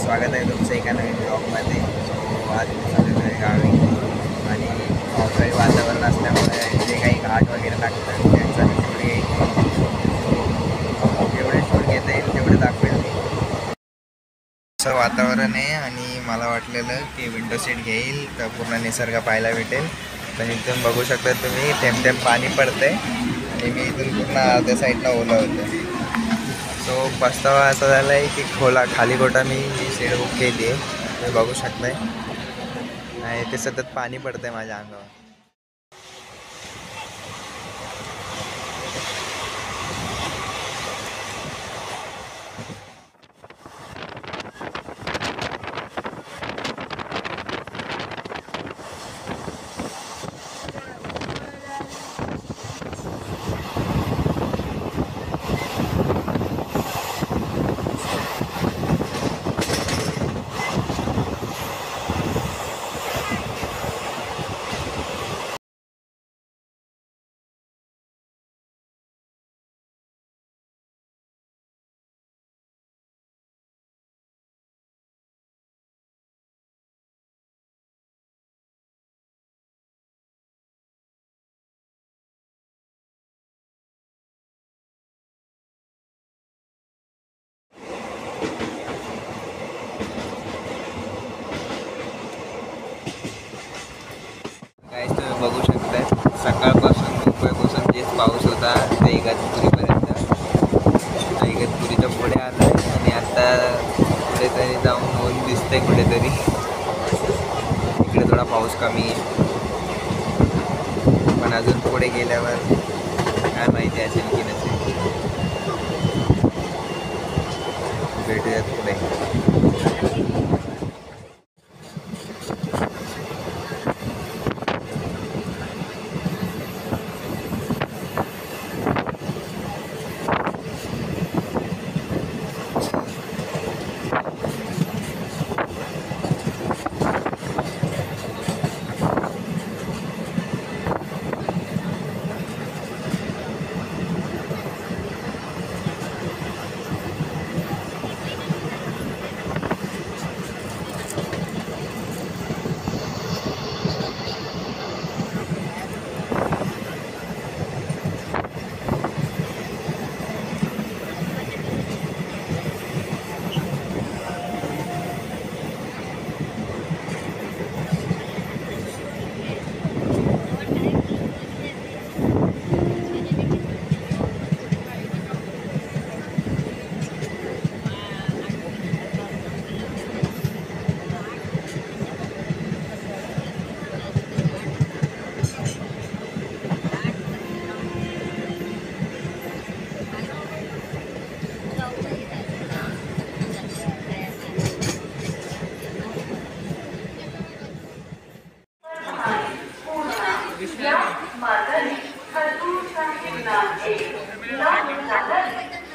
स्वागत आहे तुमचं एका नवीन ब्लॉगमध्ये. सो आज मी चाललेलो आहे गावी आणि पावसाळी वातावरण असल्यामुळे जे काही घाट वगैरे लागतात त्यांचा शूट घेईल. जेवढे शूट घेता येईल तेवढे दाखवेल मी. असं वातावरण आहे आणि मला वाटलेलं की विंडो सीट घेईल तर पूर्ण निसर्ग पाहायला भेटेल. पण इथून बघू शकता तुम्ही थेंब थेंब पाणी पडतंय आणि मी इथून पूर्ण अर्ध्या साईडला ओलं होतं. सो पस्तावा असा झाला आहे की खाली गोटा मी सीट बुक केली आहे. तुम्ही बघू शकताय आणि ते सतत पाणी पडतंय माझ्या अंगावर. काहीच तुम्ही बघू शकताय सकाळपासून मुंबईपासून जेच पाऊस होता ते इगतपुरीपर्यंत. इगतपुरीच्या पुढे आलं आहे आणि आता कुठेतरी जाऊन ऊन दिसतंय कुठेतरी. इकडे थोडा पाऊस कमी आहे पण अजून पुढे गेल्यावर काय माहिती असेल की नसेल. भेटूयात पुढे.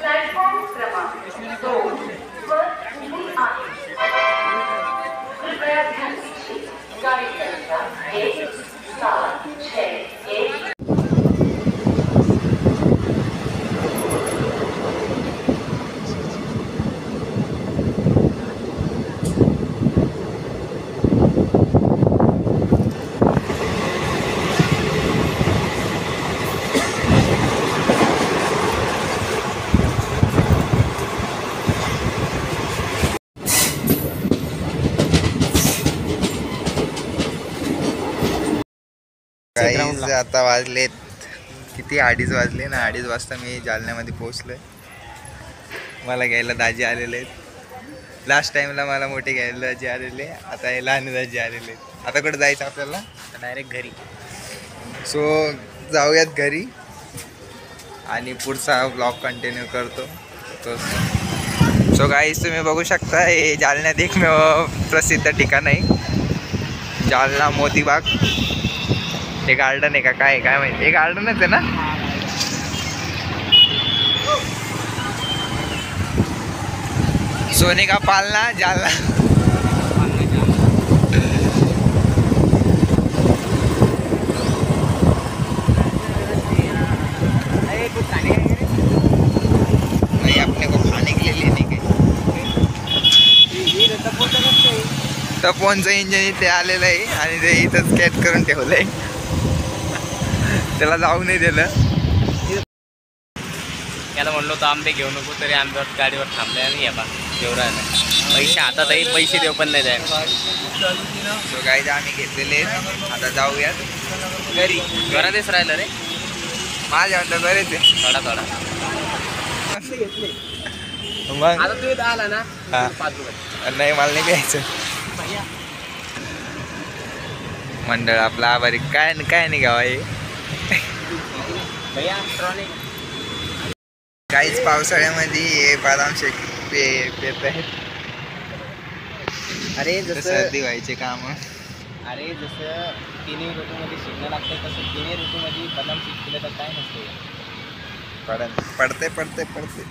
प्लॅटफॉर्म क्रमांक 2 वर उभी आहे. कृपया ध्यान दीजिए. गाड़ी संख्या 1761. गाईज आता वाजलेत किती 2:30 वाजले ना. 2:30 वाजता मी जालन्यामध्ये पोहोचलोय. मला घ्यायला दाजी आलेले आहेत. लास्ट टाइमला मला मोठे घ्यायला दाजी आलेले, आता हे लहान दाजी आलेले. आता कुठे जायचं आपल्याला? डायरेक्ट घरी. सो जाऊयात घरी आणि पुढचा ब्लॉग कंटिन्यू करतो. सो गाईज तुम्ही बघू शकता हे जालन्यात एकमेव प्रसिद्ध ठिकाण आहे जालना मोतीबाग. हे गार्डन आहे का काय काय माहिती. हे गार्डनच आहे ना. सोने का पालना जालना. नहीं अपने को खाने के लिए लेने के तर फोनचं इंजिन इथे आलेलं आहे आणि ते इथंच कॅच करून ठेवलंय. त्याला जाऊ नाही दिलं. याला म्हणलो तो आंबे घेऊ नको तरी आंब्यावर गाडीवर थांबले आणि या बा देऊ राहिला. पैसे हातातही पैसे देऊ पण नाही द्यायला. सो गाईज आम्ही घेतलेले आहेत. आता जाऊयात घरी. घरातच राहिलं रे माझ्या म्हणलं बरेच आहे. थोडा थोडा. मग आता तू इथं आला ना हा. 5 रुपये. नाही मला नाही घ्यायचं. मंडळ आपला आभारी. काय काय नाही घ्यावा हे. भैया ट्रॉनिक. काहीच पावसाळ्यामध्ये हे बदाम शेक पेत आहेत. अरे तर जसं सर्दी व्हायचे काम. अरे जसं तिन्ही ऋतूमध्ये शिकणं लागतं तसं तिन्ही ऋतूमध्ये बदाम शिकलं तर काय नसतं. पडते पडते पडते.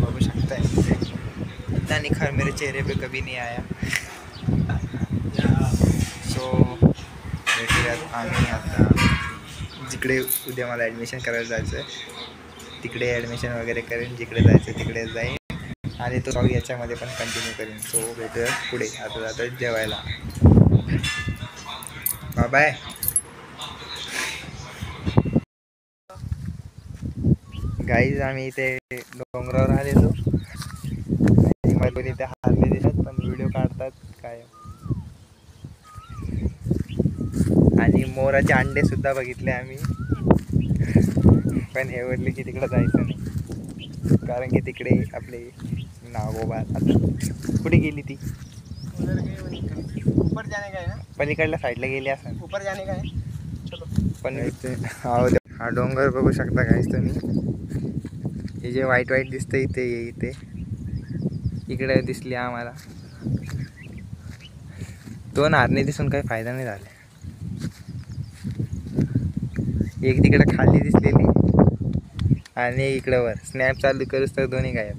बघू शकताय इतना निखार मेरे चेहरे पे कभी नहीं आया. सो भेटूयात आम्ही आता जिकडे उद्या मला ॲडमिशन करायला जायचं आहे तिकडे ॲडमिशन वगैरे करेन. जिकडे जायचं तिकडे जाईन आणि तो याच्यामध्ये पण कंटिन्यू करेन. सो भेटूया पुढे. आता जातो जेवायला. बाय. गाईज आम्ही इथे डोंगरावर आलेलो. मला इथे हारले दिसत पण व्हिडिओ काढतात काय. आणि मोराचे अंडे सुद्धा बघितले आम्ही. पण हे बोलले की तिकडं जायचं नाही कारण की तिकडे आपले नागोबा. आता कुठे गेली ती. ऊपर जाने का है ना. पलीकडल्या साईडला गेली असं. ऊपर जाने का है. चलो. पण हा डोंगर बघू शकता काहीच तुम्ही. हे जे व्हाईट व्हाईट दिसतं इथे इथे इकडे दिसली आम्हाला. 2 हरणे दिसून काही फायदा नाही झाला. एक तिकडे खाली दिसलेली आणि इकडं वर. स्नॅप चालू करूच तर दोन्ही गायब.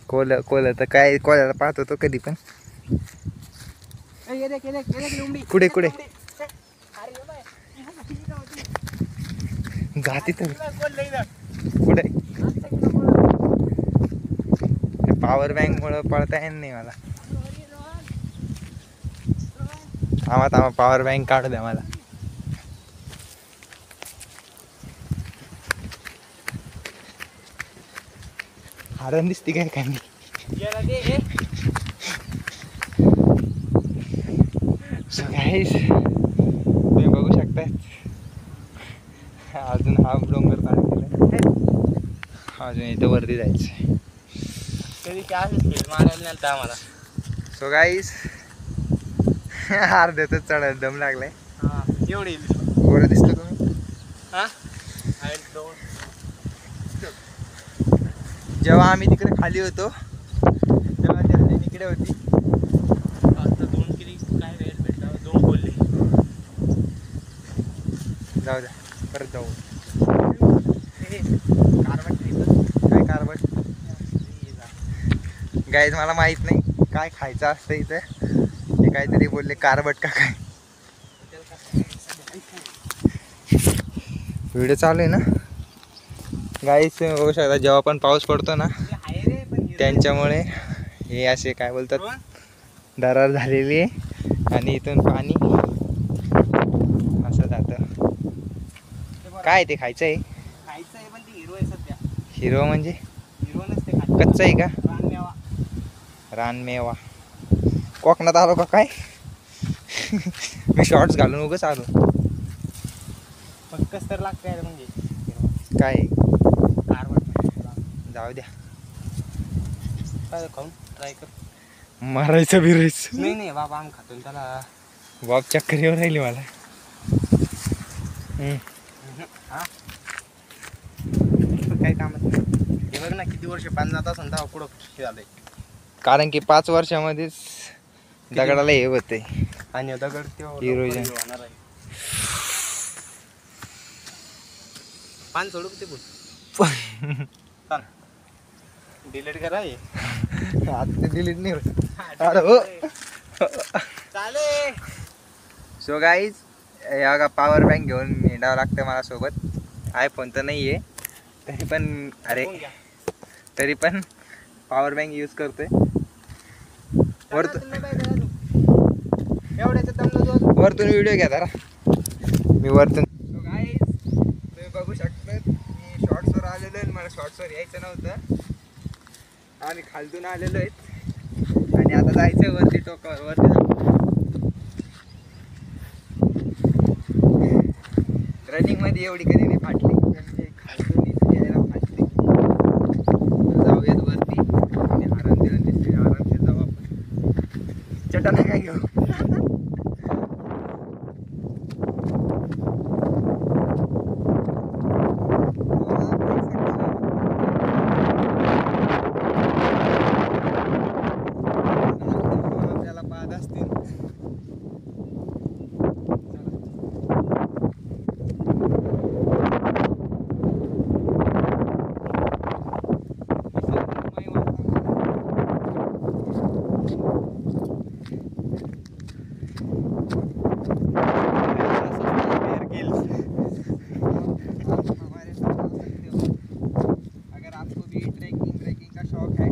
कोल तर काय कोल्याला पाहत होतो कधी पण. कुठे कुठे जाती तर कुठे. पॉवर बँक मुळे पळता येत नाही मला. थांबा पॉवर बँक काढू द्या मला. हरण दिसते काय काय नाही. सो गाईस तुम्ही बघू शकताय अजून हा डोंगर पार केला. अजून इथं वरती जायचं. कधी काय मारायला नाही तर आम्हाला. सो गाईस अर्ध्यातच चढायला दम लागलाय. एवढी वर दिसतो तुम्ही. जेव्हा आम्ही तिकडे खाली होतो तेव्हा ती हरिण इकडे होती. आता 2 किली काय वेळ भेटला 2 बोलले. जाऊ द्या परत जाऊ. कारवट काय कारवट. गाईज मला माहित नाही काय खायचं असतं इथं. ते काहीतरी बोलले कारवट का काय. व्हिडिओ चालू आहे ना गाईज. तुम्ही बघू शकता जेव्हा पण पाऊस पडतो ना त्यांच्यामुळे हे असे काय बोलतात दरार झालेली आहे आणि इथून पाणी असं जातं. काय ते खायचं आहे. खायचं आहे पण ती हिरो आहे सध्या. हिरो म्हणजे हिरो नसते खात. कच्चं आहे का. रानमेवा. रानमेवा. कोकणात आलो का काय. मी शॉर्ट्स घालून उगाच आलो. पक्कच तर लागतंय म्हणजे काय कारवट. जाऊ द्या. काय खाऊन ट्राय कर. मारायचं बिरायचं नाही नाही बाबा आम खातो त्याला. बाप चक्कर येऊन राहिली मला. हा काय कामच नाही. हे बघ ना किती वर्ष पान जात असून तेव्हा कुठं हे झालंय. कारण की 5 वर्षामध्येच दगडाला हे होते. आणि दगड तो Erosion. होणार आहे. पान सोडू ते बोल. डिलीट करा हे. आता ते डिलीट नाही होत. अरे हो चाले सो गाईज या का पॉवर बँक घेऊन हिंडावं लागतं मला सोबत. आयफोन तर नाही आहे तरी पण पॉवर बँक यूज करतोय. वरतून व्हिडिओ घ्या जरा मी वरतून. सो गाईज तुम्ही बघू शकता मी शॉर्ट्सवर आलेलो आहे. मला शॉर्ट्सवर यायचं नव्हतं. आम्ही खालतून आलेलो आहेत आणि आता जायचं वरती टोकावर. वरती रनिंगमध्ये एवढी कधी नाही फाटली म्हणजे खालतून इथे यायला फाटली. जाऊयात वरती आणि आराम देऊन दिसते आरामशीर जाऊ आपण. चटाना काय घेऊ. आपल्याला पाहत असतील. अगर आपको भी ट्रैकिंग का शौक है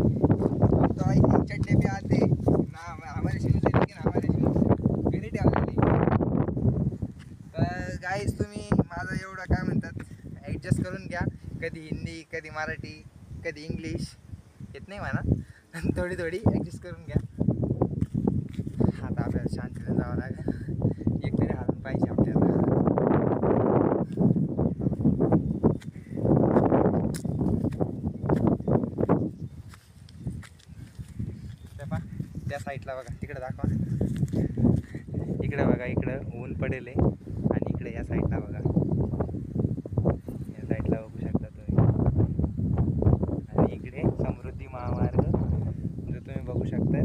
तो ऐसे चड्डे पे आते ना. हमारे शूज है लेकिन हमारे शूज घरी ठेवलेली. तर गाईज तुम्ही माझं एवढं काय म्हणतात ॲडजस्ट करून घ्या. कधी हिंदी कधी मराठी कधी इंग्लिश येत नाही म्हणा. थोडी ॲडजस्ट करून घ्या. आता आपल्याला शांतीला जावं लागेल. एकतरी हारून पाहिजे आपल्याला. त्या साईडला बघा तिकडे दाखवा. इकडे बघा इकडं ऊन पडेल आहे आणि इकडे या साईडला बघा. या साईडला बघू शकता तुम्ही. आणि इकडे समृद्धी महामार्ग जो तुम्ही बघू शकता.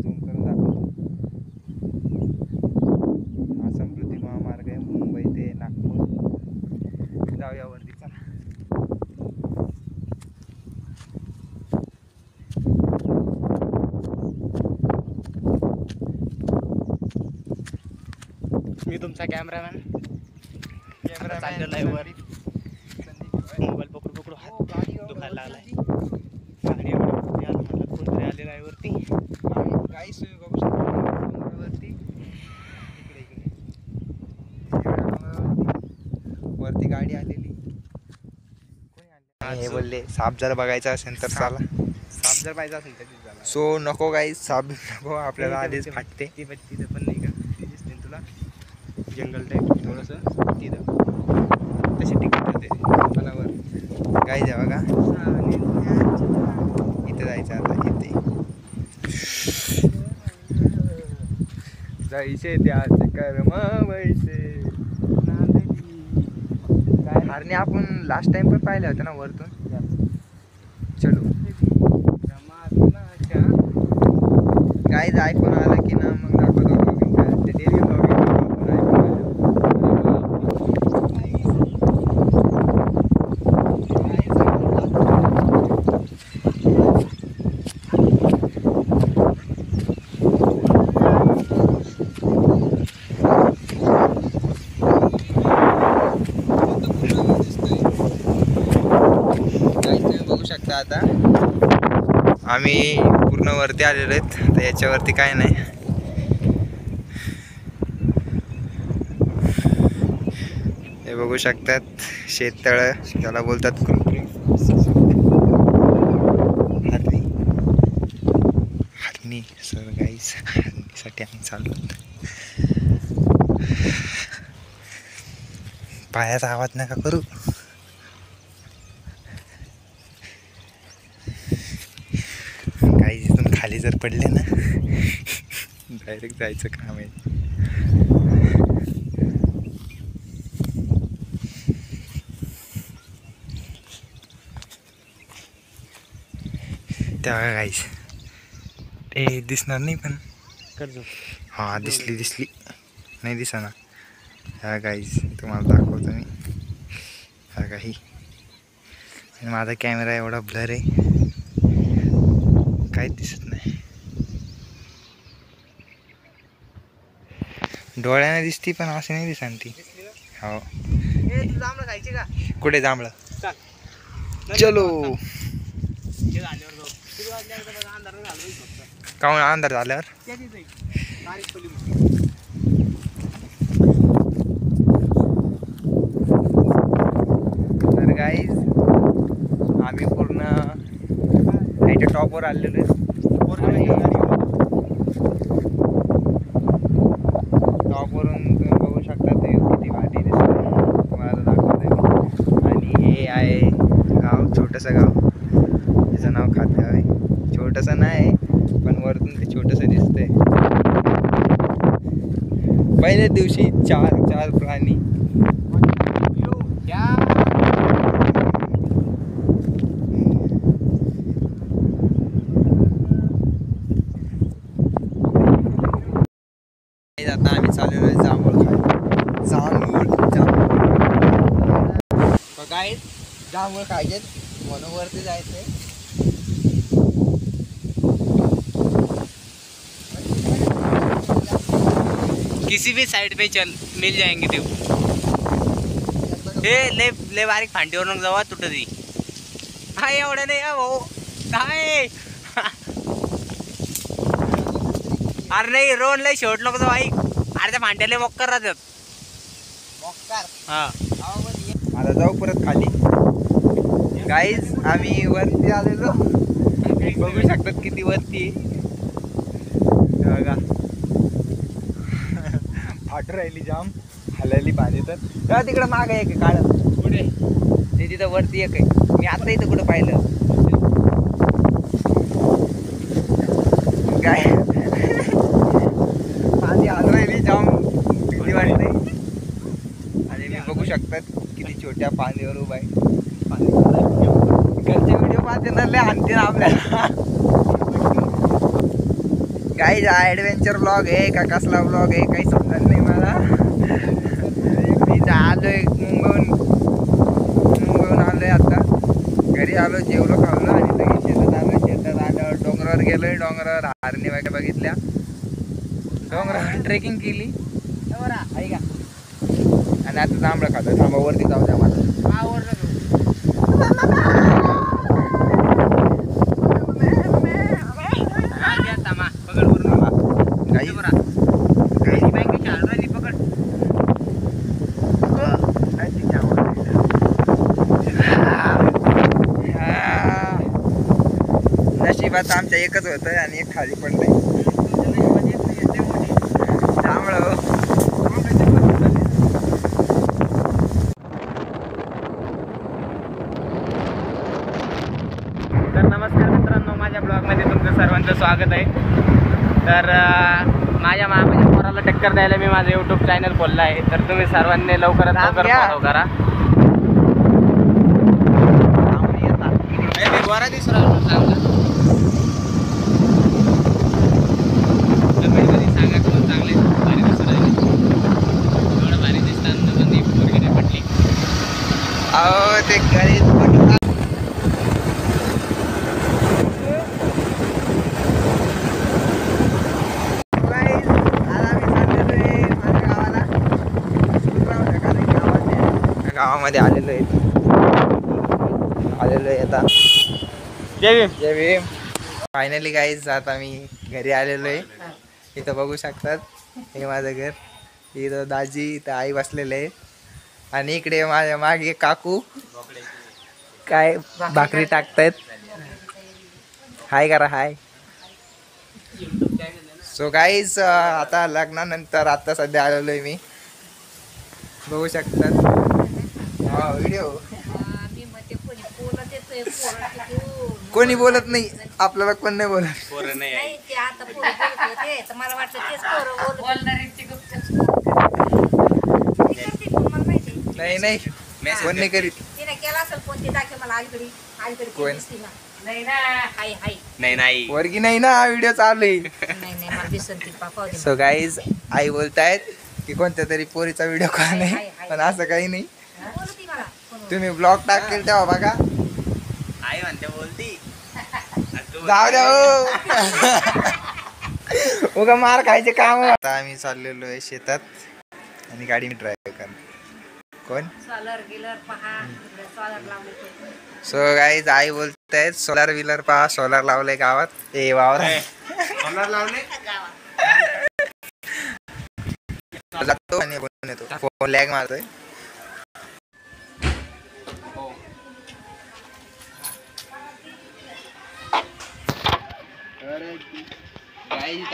झूम करून दाखवतो. हा समृद्धी महामार्ग आहे मुंबई ते नागपूर. जाऊया वरती चला. मी तुमचा कॅमेरामॅन चाललेला आहे वर. मोबाईल पकडू हात दुखायला लागलाय. गाडी एवढी मला कोणतरी आलेला आहे वरती. गाईस तुम्ही बघू शकता वरती. वरती गाडी आलेली. कोणी आली हे बोलले साप जर बघायचा असेल तर चला. साप जर पाहिजे असेल तर झाला. सो नको गाईस साप नको आपल्याला आधीच फाटते. तिथं पण नाही का दिसते तुला जंगल टाईप थोडंसं तिथं तशी तिकीट होते मला वर. गाई द्या बघा इथे जायचं आता. इथे जायचे त्याचे कर्म वैसे. हरणे आपण लास्ट टाइम पण पाहिले होते ना वरतून. चलो गाईज आयफोन आला की ना मग दाखवतो ब्लॉगिंग काय ते डेली ब्लॉगिंग. बघू शकता आता आम्ही पूर्ण वरती आलेलो आहेत. तर याच्यावरती काय नाही. हे बघू शकतात शेततळ त्याला बोलतात हरणी. सर गाईस हरणीसाठी आम्ही चाललो. पायाचा आवाज नका करू. गाईस इथून खाली जर पडले ना डायरेक्ट जायचं काम आहे. त्या गाईस ते दिसणार नाही पण कर्ज हां दिसली नाही दिसना. ह्या गाईस तुम्हाला दाखवतो मी. ह्या काही माझा कॅमेरा एवढा ब्लर आहे काहीच दिसत नाही. डोळ्याने दिसती पण अशी नाही दिसत ती. हो जांभळं खायची का? कुठे जांभळं? चल चलो. ते झाल्यावर जाऊ. किती वाजले आता बघा, अंधार झाला नाही फक्त. काहून अंधार झाल्यावर? त्याचीच आहे. बारीक खोली म्हणून. तर गाईज आम्ही पूर्ण ह्याच्या टॉपवर आलेलो आहे. टॉपवरून तुम्ही बघू शकता ते किती भारी दिसतं. तुम्हाला दाखवते. आणि हे आहे गाव, छोटंसं गाव. त्याचं नाव खातगाव आहे. छोटंसं नाही पण वरतून ते छोटंसं दिसतंय. पहिल्याच दिवशी चार प्राणी. आता आम्ही चाललेलो आहे जांभूळ काय जांभूळ खायचे म्हणून वरती जायचंय. किसी भी साइड पे चल मिल जाएंगे ते. हे ले बारीक फांटीवर नको जावा तुटती. हा एवढं नाही भाऊ काय. अरे नाही रोड लय शेवट नको जाऊ ऐक. अरे त्या फांट्याला मोक्कर राहतात. हा आता जाऊ परत खाली. गाईज आम्ही वरती आलेलो. बघू शकतात किती वरती बघा. फाटू राहिली जाम हलायली पाणी. तर तिकडं माग आहे एक काळ पुढे ते तिथं वरती एक आहे. मी आता इथं कुठं पाहिलं काय पाणी हाल राहिली जाम भीती वाटते. आणि मी बघू शकतात किती छोट्या पाणीवर उभा आहे. घरचे व्हिडिओ पाहते ना लय हाणते ना आपल्याला. काही ॲडव्हेंचर ब्लॉग आहे का कसला ब्लॉग आहे काही समजत नाही मला. मी आलोय मुंबईहून आलोय. आता घरी आलो, जेवलो खावलो आणि लगेच शेतात आलो. शेतात आल्यावर डोंगरावर गेलोय. डोंगरावर हरणी वगैरे बघितल्या. डोंगरावर ट्रेकिंग केली आहे का. आणि आता जांभळं खातो. थांबा वरती जाऊ द्या मला. नशिबात आमच्या एकच होतं आणि एक खाली पडलंय. त्यामुळं तर नमस्कार मित्रांनो, माझ्या ब्लॉगमध्ये तुमचं सर्वांचं स्वागत आहे. तर माझ्या मामाच्या पोराला टक्कर द्यायला मी माझं यूट्यूब चॅनल खोललं आहे. तर तुम्ही सर्वांनी लवकरात लवकर फॉलो करा. मी गोरा दिसू राहिलो चांगला. कमेंटमध्ये सांगा कोण चांगले भारी दिसू राहिले. एवढं भारी दिसताना पण ती पोरगी नाही पटली. अहो ते घरी गावामध्ये आलेलो आहे आता. जय जय भीम. फायनली गाईज आता मी घरी आलेलो आहे. इथं बघू शकतात हे माझं घर. इथं दाजी इथं आई बसलेले आहे. आणि इकडे माझ्या मागे काकू काय भाकरी टाकतायत. हाय करा हाय. सो गाईज आता लग्नानंतर आता सध्या आलेलो आहे मी. बघू शकतात व्हिडिओ. कोणी बोलत नाही आपल्याला. कोण नाही बोलत. पोरं नाही आहे. मला वाटतं तेच पोरं नाही नाही कोण नाही करीत. तिने केला असेल फोन ते दाखव मला अलीकडे अलीकडे कोण? दिसती ना. नाही ना हाय हाय नाही नाही वर्गी नाही ना व्हिडिओ चालू आहे. नाही नाही मला दिसन ती पापा. सो गाईज आई बोलतायत की कोणत्या तरी पोरीचा व्हिडिओ का नाही. पण असं काही नाही. बोलती मला फोनवर. तुम्ही ब्लॉग टाकेल तेव्हा बघा. आई म्हणते बोलती. जाऊ द्या हो. उगा मार खायचे काम. आता आम्ही चाललेलो आहे शेतात आणि गाडी मी ड्राईव्ह करणार. कोण सोलर गिलर पहा सोलर लावले सो गाईज आई बोलतायत सोलार व्हीलर पहा सोलार लावले गावात. ए वावर सोलार लावले जातो आणि बोलून येतो. फोन लॅग मारतोय.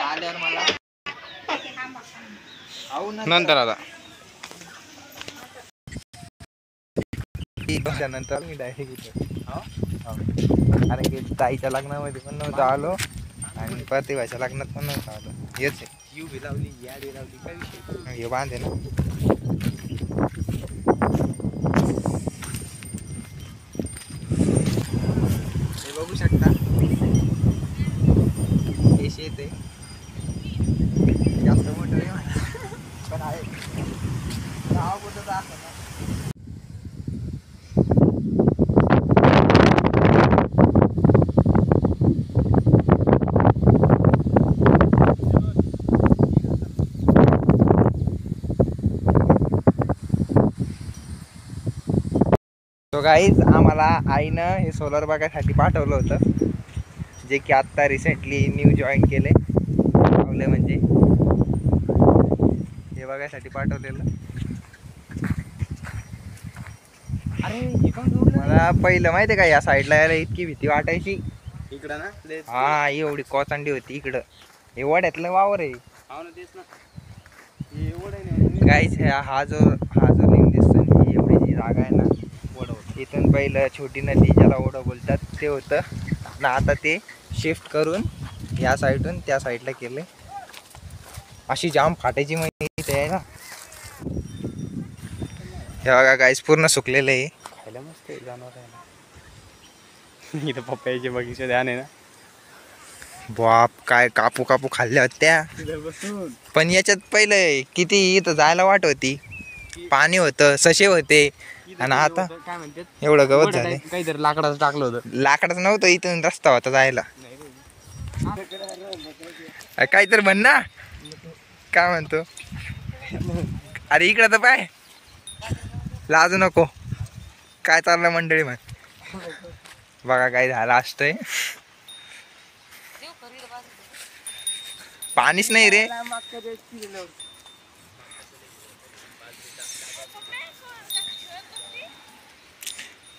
आल्यावर मला नंतर आता नंतर मी डायरेक्ट कारण की ताईच्या लग्नामध्ये पण नव्हतं आलो आणि प्रतिभाच्या लग्नात पण नव्हतं आलो. हेच आहे लावली याडी लावली काय विषय हे बांधे ना. हे बघू शकता हे शेत आहे. जास्त मोठं नाही पण आहे गावाबद्दल असं ना. तो गाईज आम्हाला आईनं हे सोलर बघायसाठी पाठवलं होतं जे की आत्ता रिसेंटली न्यू जॉईन केले लावले म्हणजे हे बघायसाठी पाठवलेलं. अरे मला पहिलं माहिती आहे का या साईडला यायला इतकी भीती वाटायची. इकडं ना हा एवढी कोचांडी होती इकडं. हे वड्यातलं वावर आहे. गाईज हा जो लिंग दिसतो ही एवढी जी जागा आहे ना इथून पहिलं छोटी नदी ज्याला ओढं बोलतात ते होतं ना. आता ते शिफ्ट करून या साईडून त्या साईडला केले. अशी जाम फाटायची माहिती आहे ना. हे बघा गाईस पूर्ण सुकलेलं आहे. खायला मस्त आहे जनावर आहे ना. इथं पप्पाचे बगीचे ध्यान आहे ना. बाप काय कापू कापू खाल्ल्या होत्या. पण याच्यात पहिलं किती इथं जायला वाट होती. पाणी होतं सशे होते आणि आता काय म्हणतात एवढं गवत झाले. काहीतरी लाकडाचं टाकलं होतं. लाकडाचं नव्हतं इथून रस्ता होता जायला. काहीतरी म्हण ना काय म्हणतो. अरे इकडं तर पाय लाजू नको. काय चाललं मंडळी म्हण. बघा काय झालं असतंय. पाणीच नाही रे.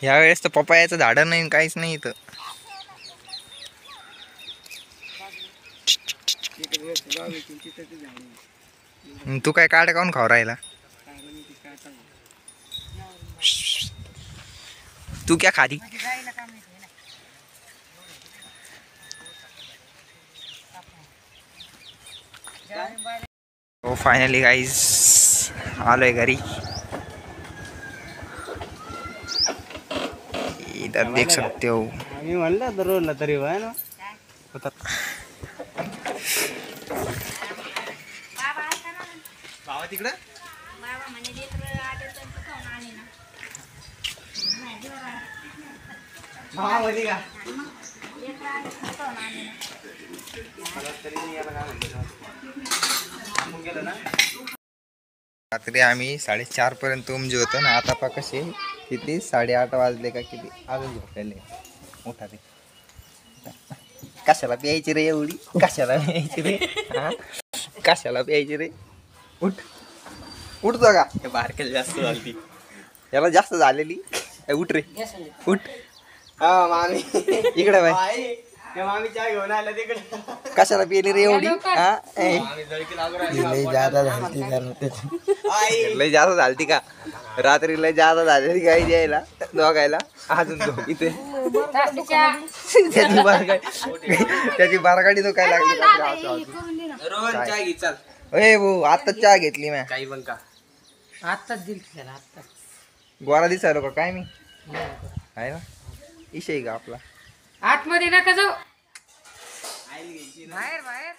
ह्या वेळेस तर पपयाचं झाड नाही काहीच नाही इथं. तू काय काढ काऊन खाऊ राहिला. तू क्या खाती. हो फायनली गाईज आलोय घरी. इधर देख सकते हो. मी म्हणलं तर रोडला तरी वय ना बाबा तिकडं रात्री आम्ही 4:30 पर्यंत उमजे होतो ना. आता पा कसे किती 8:30 वाजले का किती अजून झोपलेले. मोठा ते कशाला प्यायची रे एवढी. कशाला प्यायची रे. कशाला प्यायची रे. उठ उठतो का बारकेला जास्त झाली. याला जास्त झालेली. उठ रे उठ. हा मामी इकडे बाय मामी चहा घेऊन आला तिकडे. कशाला पिली रे एवढी. लय जास्त झालती का रात्री. लय जास्त झालेली गाई द्यायला दोघायला अजून इथे त्याची बारगाडी तो काय लागली. ए भाऊ आता चहा घेतली मी. काही पण का आत्ताच दिल त्याला आत्ताच. गोरा दिसायलो का काय मी आहे ना. इशय का आपला आतमध्ये नका जाऊ. बाहेर बाहेर